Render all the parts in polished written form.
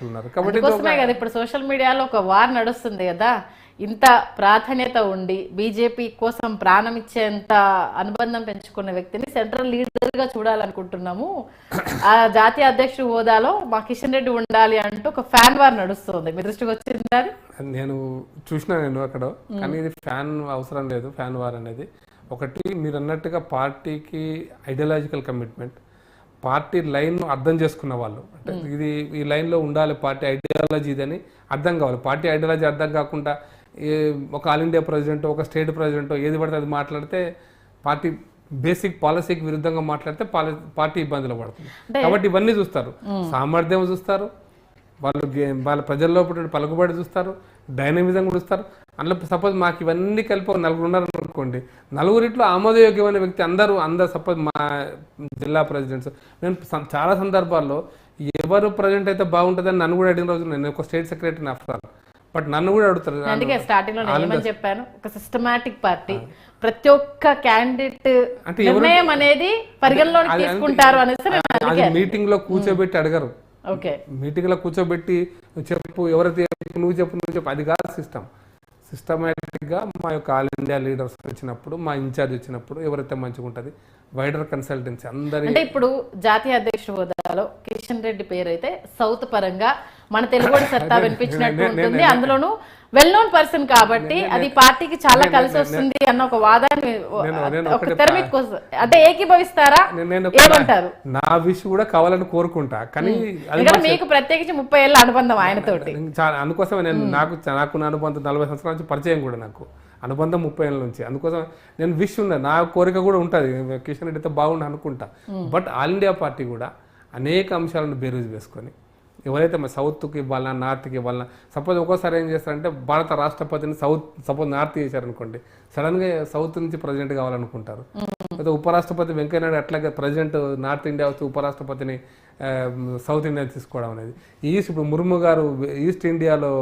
ఉన్నారు కాబట్టి అందుకోసమే కదా ఇప్పుడు సోషల్ మీడియాలో ఒక వార్ నడుస్తుంది కదా. ఇంత ప్రాధాన్యత ఉండి బీజేపీ కోసం ప్రాణం ఇచ్చేంత అనుబంధం పెంచుకున్న వ్యక్తిని సెంట్రల్ లీడర్ గా చూడాలనుకుంటున్నాము. ఆ జాతీయ అధ్యక్షుడు హోదాలో మా కిషన్ రెడ్డి ఉండాలి అంటూ ఒక ఫ్యాన్ వార్ నడుస్తుంది. మీ దృష్టికి వచ్చిందా? నేను అక్కడ, కానీ ఇది ఫ్యాన్ అవసరం లేదు. ఫ్యాన్ వార్ అనేది ఒకటి, మీరు అన్నట్టుగా పార్టీకి ఐడియాలజికల్ కమిట్మెంట్, పార్టీ లైన్ అర్థం చేసుకున్న వాళ్ళు, అంటే ఇది ఈ లైన్లో ఉండాలి, పార్టీ ఐడియాలజీ ఇదని అర్థం కావాలి. పార్టీ ఐడియాలజీ అర్థం కాకుండా ఒక ఆల్ ఇండియా ప్రెసిడెంట్, ఒక స్టేట్ ప్రెసిడెంట్ ఏది పడితే అది మాట్లాడితే, పార్టీ బేసిక్ పాలసీకి విరుద్ధంగా మాట్లాడితే పార్టీ ఇబ్బందులు పడుతుంది. కాబట్టి ఇవన్నీ చూస్తారు, సామర్థ్యం చూస్తారు, వాళ్ళ ప్రజల్లో పలుకుబడి చూస్తారు, డైనమిజం కూడా చూస్తారు. అందులో సపోజ్ మాకు ఇవన్నీ కలిపి ఒక నలుగురు ఉన్నారు అనుకోండి, నలుగురిట్లో ఆమోదయోగ్యమైన వ్యక్తి అందరూ సపోజ్ మా జిల్లా ప్రెసిడెంట్స్, నేను చాలా సందర్భాల్లో ఎవరు ప్రెసిడెంట్ అయితే బాగుంటుందని నన్ను కూడా అడిగిన రోజు, నేను ఒక స్టేట్ సెక్రటరీని ఆఫ్టర్, బట్ నన్ను కూడా అడుగుతారు. అందుకే స్టార్టింగ్ లో ఏమని చెప్పాను, ఒక సిస్టమాటిక్ పార్టీ, ప్రతి ఒక్క క్యాండిడేట్ నిర్ణయం అనేది పరిగణలోకి తీసుకుంటారు అనేసి మీటింగ్ లో కూర్చోబెట్టి అడగరు. మీటింగ్ లో కూర్చోబెట్టి చెప్పు, ఎవరైతే నువ్వు చెప్పు, అది కాదు సిస్టమ్. సిస్టమేటిక్ గా మా యొక్క ఆల్ ఇండియా లీడర్స్ వచ్చినప్పుడు, మా ఇన్ఛార్జ్ వచ్చినప్పుడు ఎవరైతే మంచిగా ఉంటుంది, వైడర్ కన్సల్టెన్సీ అందరి. అంటే ఇప్పుడు జాతీయ అధ్యక్షుడు హోదాలో కిషన్ రెడ్డి పేరు అయితే సౌత్ పరంగా మన తెలుగు సత్తా వినిపించినట్టు ఉంటుంది. అందులోనూ వెల్ నోన్ పర్సన్ కాబట్టి అది పార్టీకి చాలా కలిసి వస్తుంది అన్న ఒక వాదాన్ని అంటే ఏకీభవిస్తారా, ఏమంటారు? నా విష్ కూడా కావాలని కోరుకుంటా, కానీ మీకు ప్రత్యేకించి 30 ఏళ్ళ అనుబంధం ఆయనతోటి. అందుకోసం నాకు అనుబంధం 40 సంవత్సరాల నుంచి పరిచయం కూడా, నాకు అనుబంధం 30 ఏళ్ళ నుంచి. అందుకోసం నేను విష్ ఉన్నా, నా కోరిక కూడా ఉంటుంది కిషన్ రెడ్డితో బాగుండి అనుకుంటా. బట్ ఆల్ ఇండియా పార్టీ కూడా అనేక అంశాలను బేరీజు వేసుకొని, ఎవరైతే సౌత్కి ఇవ్వాలన్నా, నార్త్కి ఇవ్వాలన్నా, సపోజ్ ఒక్కోసారి ఏం చేస్తారంటే భారత రాష్ట్రపతిని సపోజ్ నార్త్ చేశారనుకోండి, సడన్గా సౌత్ నుంచి ప్రెసిడెంట్ కావాలనుకుంటారు. అయితే ఉపరాష్ట్రపతి వెంకయ్యనాయుడు అట్లాగే ప్రెసిడెంట్ నార్త్ ఇండియా వచ్చి ఉపరాష్ట్రపతిని సౌత్ ఇండియా తీసుకోవడం అనేది. ఇప్పుడు ముర్ము గారు ఈస్ట్ ఇండియాలో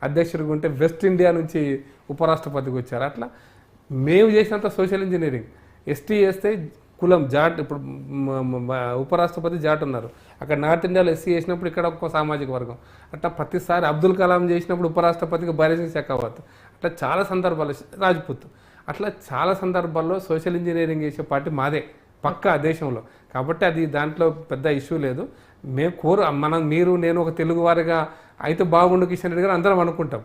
అధ్యక్షుడిగా ఉంటే వెస్ట్ ఇండియా నుంచి ఉపరాష్ట్రపతికి వచ్చారు. అట్లా మేము చేసినంత సోషల్ ఇంజనీరింగ్, ఎస్టీ చేస్తే కులం జాట్, ఇప్పుడు ఉపరాష్ట్రపతి జాట్ ఉన్నారు, అక్కడ నార్త్ ఇండియాలో ఎస్సీ చేసినప్పుడు ఇక్కడ ఒక్క సామాజిక వర్గం, అట్లా ప్రతిసారి అబ్దుల్ కలాం చేసినప్పుడు ఉపరాష్ట్రపతికి బైరసింగ్ షెకావత్, అట్లా చాలా సందర్భాలు రాజ్పుత్, అట్లా చాలా సందర్భాల్లో సోషల్ ఇంజనీరింగ్ చేసే పార్టీ మాదే పక్కా దేశంలో. కాబట్టి అది దాంట్లో పెద్ద ఇష్యూ లేదు. మీరు నేను ఒక తెలుగు వారిగా అయితే బాగుండు కిషన్ రెడ్డి గారు అందరం అనుకుంటాం.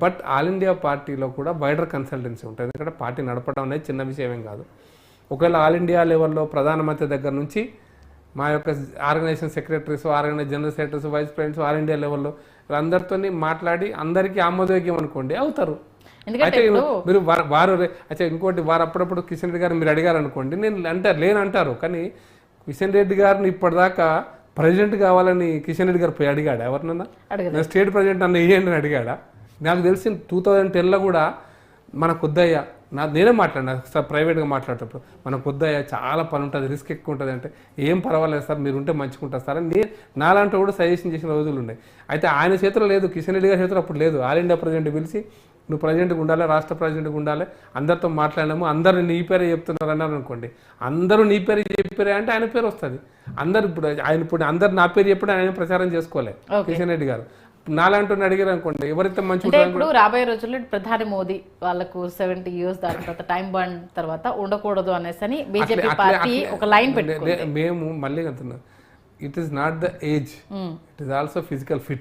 బట్ ఆల్ ఇండియా పార్టీలో కూడా వైడర్ కన్సల్టెన్సీ ఉంటుంది. ఎందుకంటే పార్టీ నడపడం అనేది చిన్న విషయం ఏం కాదు. ఒకవేళ ఆల్ ఇండియా లెవెల్లో ప్రధానమంత్రి దగ్గర నుంచి మా యొక్క organisation secretaries, organisation general secretaries, vice presidents all India లెవెల్లో అందరితో మాట్లాడి అందరికీ ఆమోదయోగ్యం అనుకోండి అవుతారు. అయితే మీరు ఇంకోటి వారు అప్పుడప్పుడు కిషన్ రెడ్డి గారు మీరు అడిగారు అనుకోండి, నేను లేనంటారు. కానీ కిషన్ రెడ్డి గారిని ఇప్పటిదాకా ప్రెసిడెంట్ కావాలని కిషన్ రెడ్డి గారు పోయి అడిగాడా ఎవరినన్నా? నేను స్టేట్ ప్రెసిడెంట్ నన్ను వేయండి అని అడిగాడా? నాకు తెలిసి 2010లో కూడా మన కొద్దయ్య, నేనే మాట్లాడినా సార్ ప్రైవేట్గా మాట్లాడేటప్పుడు, మన కొద్దయ్య చాలా పని ఉంటుంది, రిస్క్ ఎక్కువ ఉంటుంది అంటే, ఏం పర్వాలేదు సార్ మీరు ఉంటే మంచిగా ఉంటుంది సార్ అని నాలాంటి కూడా సజెషన్ చేసిన రోజులు ఉన్నాయి. అయితే ఆయన చేతిలో లేదు, కిషన్ రెడ్డి గారి చేతిలో అప్పుడు లేదు. ఆల్ ఇండియా ప్రెసిడెంట్ పిలిచి నువ్వు ప్రెసిడెంట్గా ఉండాలి, రాష్ట్ర ప్రెసిడెంట్గా ఉండాలి, అందరితో మాట్లాడినాము, అందరూ నీ పేరే చెప్తున్నారు అన్నారు అనుకోండి, అందరూ నీ పేరు చెప్పారే అంటే ఆయన పేరు వస్తుంది. ఇప్పుడు అందరు నా పేరు చెప్పడం ఆయన ప్రచారం చేసుకోలే కిషన్ రెడ్డి గారు. నాలాంటి అడిగారు అనుకోండి, ఎవరైతే మంచి. ఇప్పుడు రాబోయే రోజుల్లో ప్రధాని మోదీ వాళ్ళకు 70 years దాని తర్వాత టైం బాండ్ తర్వాత ఉండకూడదు అనేసి బీజేపీ పార్టీ ఒక లైన్ పెట్టుకుంది. మేము మళ్ళీ అంటున్నాం, it is not the age, it is also physical fit.